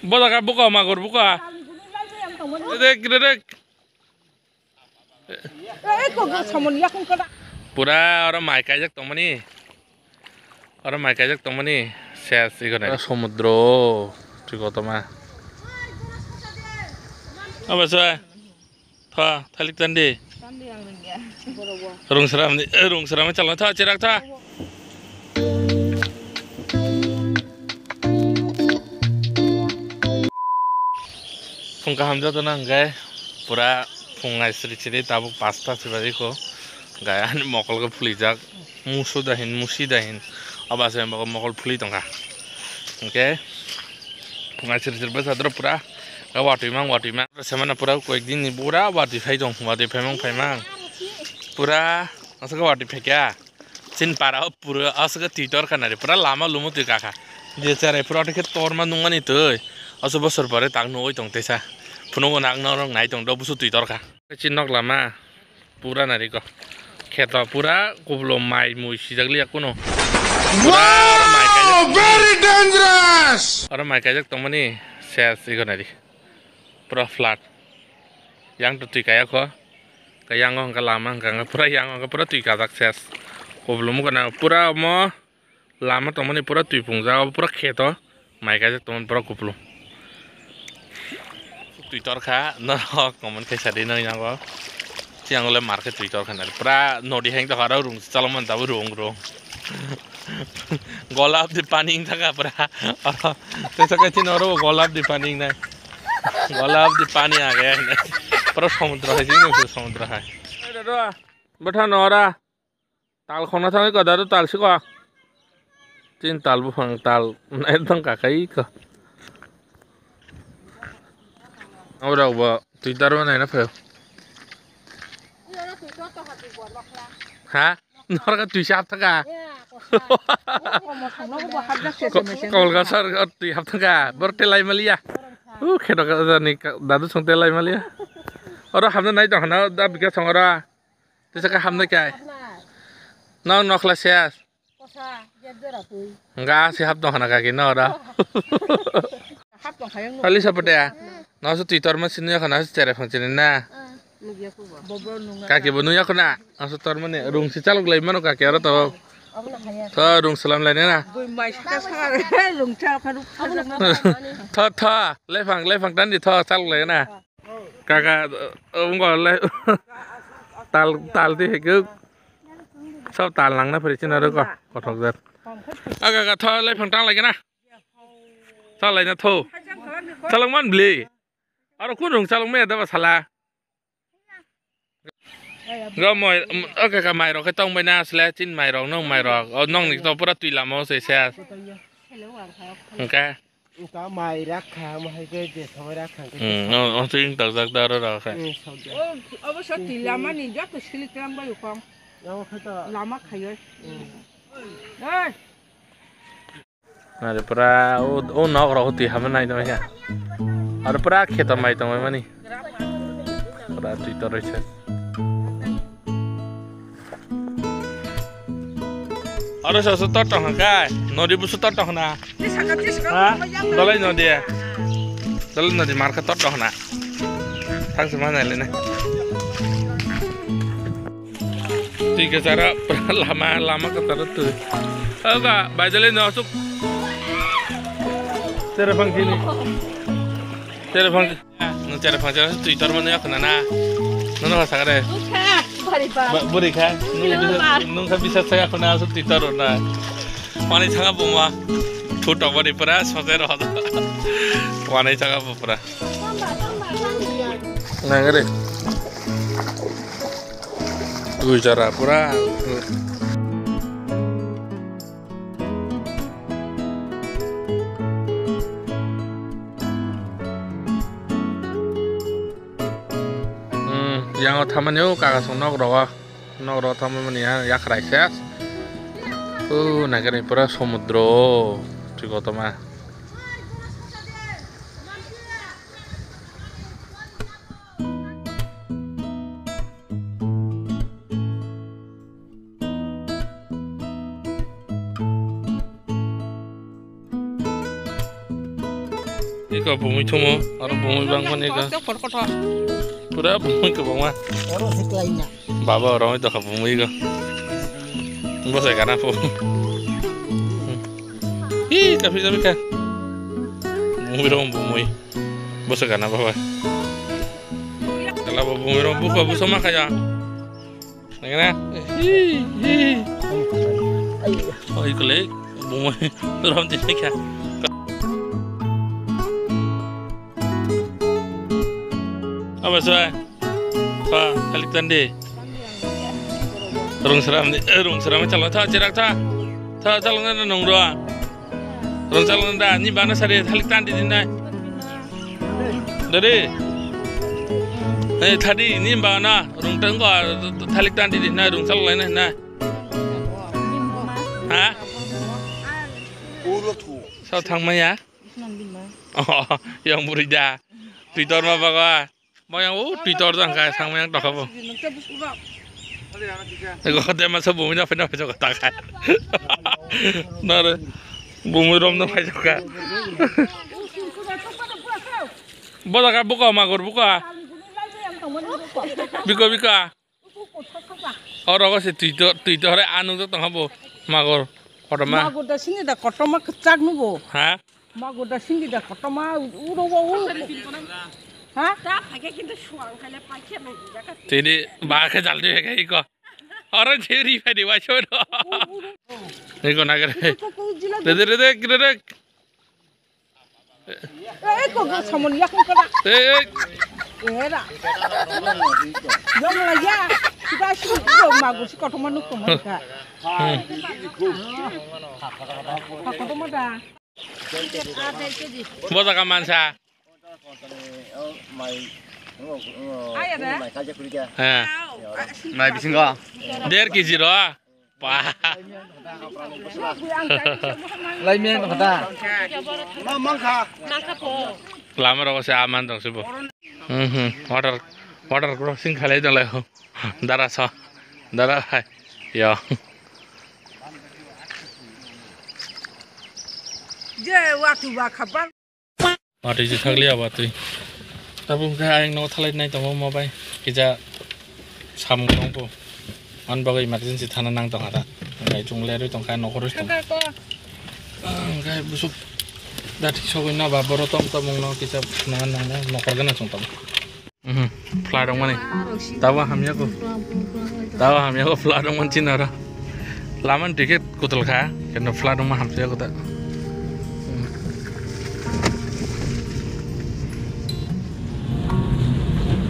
Bola ka buka magor buka. Dedek. Pura orang mai kajak tomani. Orang mai kajak tomani. Saya sih kan. Samudra. Cukup toma. Apa sih? Thalik tandi. Rung seram calon cerak tha. Fungka hamzah tu nang gay, pura fungai seri tabuk pasta sebari ko, gaya ni mokol ke puli jak, musi dahin, abas yang bakal mokol puli tongka, oke, fungai seri besar tu pura, gak wati mang, semana pura ko ek din ni pura wati faidong, pura, asal ke wati fekya, sin para pura asal ke titor kan ada, pura lama lumut tu kakak, dia cari pura tiket torman nungan itu. Asal besar pada tang noi tong tesa, punung nak norong naik tong dobu su tuitor ka. Kecil nok lama, pura nari ko. Keta pura kublo mai muisi jagli aku no. Wow, very dangerous. Orang mai kajak tong mani, saya sih nari. Pura flat. Yang tu kaya ko, kaya ngong lama, kaya pura yang ngong pura tui kajak saya. Kublo mu kana pura mo lama tong mani pura tui pungja, pura keta mai kajak tong pura kublo. Twitter ka, no, komen kayak tadi nih yang gua, siang oleh market Twitter kan, pra nodi hang tak ada rung, caloman tahu rung, golap di paning tak pra, terus kecil noro golap di paning nih, golap di paning aja, pra samudra aja nih samudra aja. Ada betul nora, tal khona thang itu ada tal sih kok, cint tal bukan tal, itu kakai kok. Ora ba Twitter mana na fail. Ha? Nora ka Twitter ta ka. Kol ka sar ka Twitter ta ka. Borte lai malia. Khedo ka ni dadu songte lai malia. Ora hamna nai ta hana da bika songora. Tisa ka hamna kai. Nong nokla sias. Enggak siap dong hana kaki nora. Kali seperti ya. Nasi Twitter masih nih kan nasi telepon sini na. Kaki bunuhnya kena. Nasi Twitter mana? Rung si calok lagi mana kaki orang tahu. Tahu rung selam lainnya na. Tahu, lefang dan di tahu calok lagi na. Kakak, enggak le. Tal di hek. Sao tal lang na percaya nara kok. Kotok zer. Kakak tahu lefang tang lagi na. Tahu lainnya tahu. Calok man beli. Orang kunung calong me ada masalah. Gak mau, oke kan mai rok ketong bena selacin mai rok nong mai rok, nong nih tau pura tui lama saya sehat. Oke. Có mai rác khang mà hay cái gì thôi rác khang. Ông xin tự giật đó rồi. Ông sao tui lama nih rác tu silik ram bayu kong. Lama kaya. Hey. Ada pura, nok rok tui haman naik tu ya. Ada pura kita mai tu mana ni? Pura Twitter aja. Ada sesuatu tong kan? Nodi busu tong na. Hah? Dalai nodi ya. Dalai nodi market tong na. Tang semana ni. Tiga cara lama ketara tu. Agak bajale nasuk. Telepon kini. Telepon Twitter mana ya kena na. Nono ka sagare. Buri ka. Nung bisa saya kena su Twitter na. Mani changa buma. Thuto bari pura sote ro. Mani changa pura. Na gare. Tu cara pura. Yang tamannya kakak sonok roh taman mana ya krisis. Negara pura samudra juga teman. Iko bumi tumo, orang bumi bangun iko. Pura bumi ke bawah. Orang sekelainya. Baba orang itu ke bumi iko. Bos saya kana po. Ih, tapi kan. Bumi orang bumi. Bos saya kana baba. Kalau bumi orang buka busa makanya. Nengana. Ih. Oh, iko lek. Bumi orang tidak kah. Apa sih? Pak, kalik tande. Rung seram calon tha cerak tha calon na nong doa. Rung calon da ni bana sare kalik tande din nai. Dari. Tadi ni bana rung tang ko kalik tande din nai rung calon lai na. Ha? Sao thang mai ya? Oh, yang burida. Twitter ma baga. Mau yang Twitter tu angkat sang yang tak apa. Ego kata masa bumi dah pernah macam kata kan. Nara bumi rom tu macam kan. Bola kan buka magur buka. Bika. Orang kau si Twitter ada anu tu tengah bu magur. Orang mah. Magur dah sini dah kotor mah kecak nubo. Ha? Magur dah sini dah kotor mah uru. Hah? Jadi bahasa jalan dia kayak iko. Orang ceri pada wajah tu. Iko nak kere. Redek. Kok sama dia kan kena. Era. Jangan lagi. Kita sih magur si kotor manuk tu mereka. Kotor mana? Bosa kaman sa. Ayah dah. Mai bising ko. 1.5 kg roh. Pa. Lai mian kata. Lama roh saya aman dong sih bu. Water crossing kali itu lah. Darah hai. Ya. Je waktu kapan? Waktu itu thagli apa tu? Tapi mungkin ayang nak thalai naik temu mau bay. Kita sam kong po. An bagai emergency thana nang tong ada. Ngai chung leru tong kai nok horus tong. Ngai busuk. Dati sogoy na baboro tong tamong no kita nangan nang nok organ chung tong. Fly dong mana? Tawa hamnya ko fly dong man cina ra. Laman tiket kutul kah? Kena fly dong mah hamnya ko tak.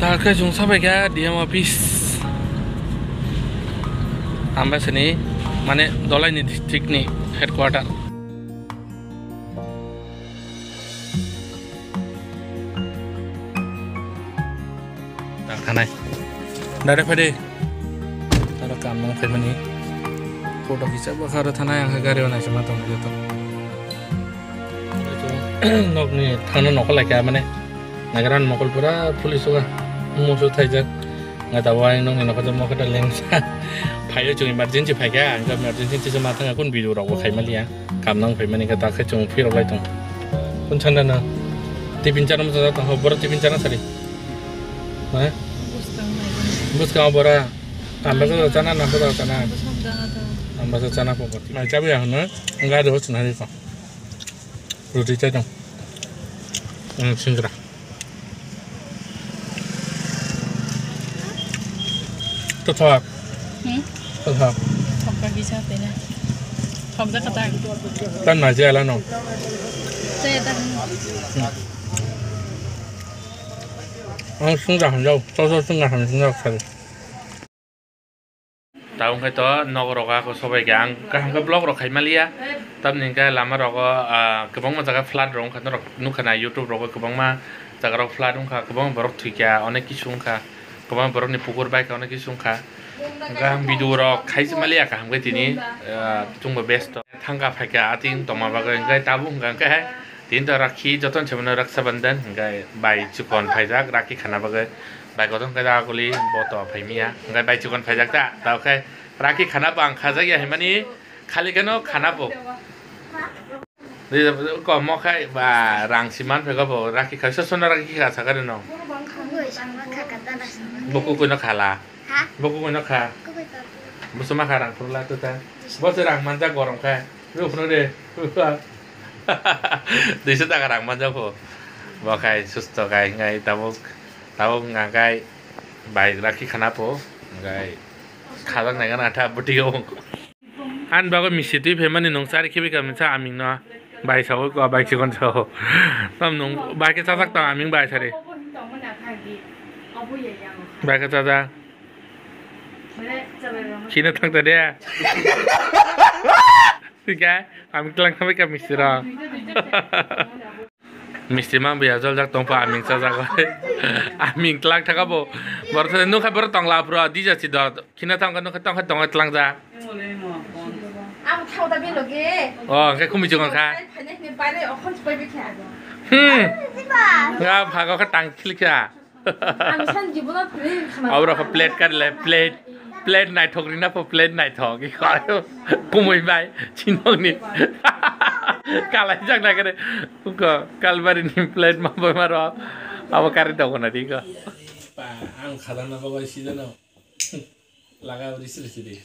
Tak jung sampai ke dia habis. Sampai sini, mana dolai ni district ni headquarter. Tak kanai. Dari pada, ada kamu ke mana? Foto kita bakar tanah yang kagari orang semua tu macam tu. Nok ni tanah nok lagi mana? Nagaran mokol pura polis juga. Musuh tajak nggak tahu yang nong yang aku mau ke dalam payah cuma emergency payah enggak emergency cuma tengah kun bidu rawa kayak malia kamnang kayak mana kita ke cuma piro lagi tuh kun canda na tipin cara macam tu hobar tipin cara sari mana bus kau bora tambah tu cana nampak tu cana tambah tu cana pokok macam ya na enggak ada host nanti kau roti cacang singgah tetap. Tetap. Pokoknya bisa tena. Pokoknya kata. Kan aja lah no. Saya dah. Sungai hanjau, sungai hanjau sekali. Tahu nggak tu nogoroga ko sobai gang, kah blog rokai malia, tapi nih lama rogo kebang mah jaga flat rong kan rok nukana YouTube rogo kebang mah jaga rok flat rong kah kebang baru tuh kya, onek kisung kah. Kau baru ni pukul baik kau nak kisung kah, enggak video rok kai semalia kah, enggak ini cuma best. Tangga pakai ating, toma bagai enggak tabung enggak, tinta rakhi, joton cuma rak sabandan, enggak bayi cukon pajak rakhi khana bagai, bayi kau tu enggak aku li boto paymiya, enggak bayi cukon pajak tak, tahu kai rakhi khana bang khajak ya hemani, kali kano khana bo. ก็มอไข่บ่ารังสิมันไปก็บอกรักขี้เขาชนรักขี้ขาสักกันเนาะบุกกุนนักขาลาบุกกุนนักขาบุษมาขารังพลุลาตัวแต่บุษรังมันจะกอรังแค่รู้พนุเดดิฉันตากรังมันจะพอบอกใครสุดต่อใครไงตาบุกงานใครใบรักขี้ขนาดพอไงขาตั้งไหนกันนะถ้าบุตรโยงอันบอกว่ามีสิทธิ์เพมันในหนองสารคิดไปกับมันจะอามิงเนาะใบเสาก็ใบชิคอนโซต้มหนองใบก็จะสักต่ออามิงใบใช่ไหมใบก็จะคิดนึกทั้งตัวเดียสิแกอามิงกลางทำไปกับมิสเตอร์มิสเตอร์มันเบียร์จอลจากตรงป่าอามิงจะก็อามิงกลางทั้งก็บอกบอกเธอนุ๊กให้บริตองลาพรัวดีจัดสิดอดคิดนึกทั้งก็นุ๊กให้ต้องกลางจ้าเข้าตาเป็นหรอเก๋แค่คุ้มมีจุงกันค่ะไปได้เอาคนไปแข่งงั้นพาเขาตังคลิกค่ะเอาเราเขาเพลทกันเลยเพลทไหนทองนี่นะพอเพลทไหนทองกี่ข้อกูไม่ไปชินองนี่กาลจังไหนกันเลยก็กาลบารินีเพลทมาบ่อยมารอเอาการิดเอาคนนั้นดีก็ป่าอังขัดนะบอกว่าสิเนาะลากเอาดิสิสิดี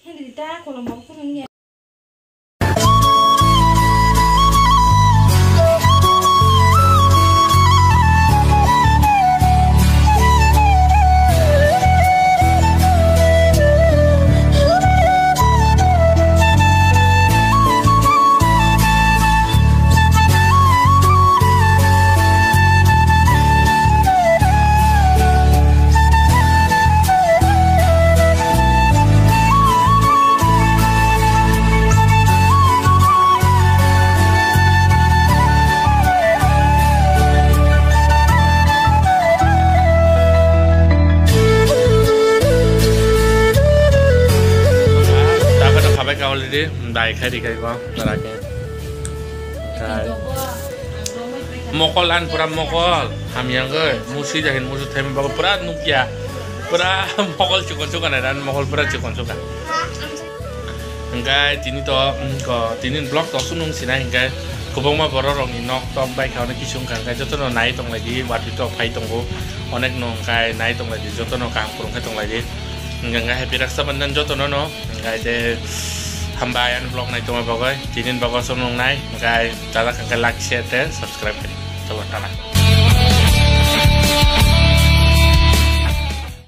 Henrita kalau mau punya đi đại khai đi khai có là cái khai mokol an pura mokol ham yang ke musi jahin musi thêm bago pura nukia pura mokol cukup ada dan mokol pura cukup enggak tini to ko tini blog to sunung sina enggak kubong ma bororong inok to baik kau nak kisung kan kai jotono naik tong lagi waktu itu pai tonggo onek nong kai naik tong lagi jotono kang purung kai tong lagi enggak happy raksa bandan jotono no enggak de Hambayan vlog này tụi bao cái chỉ nên bao cái xong luôn này cái cho là cái like share subscribe cái cho bạn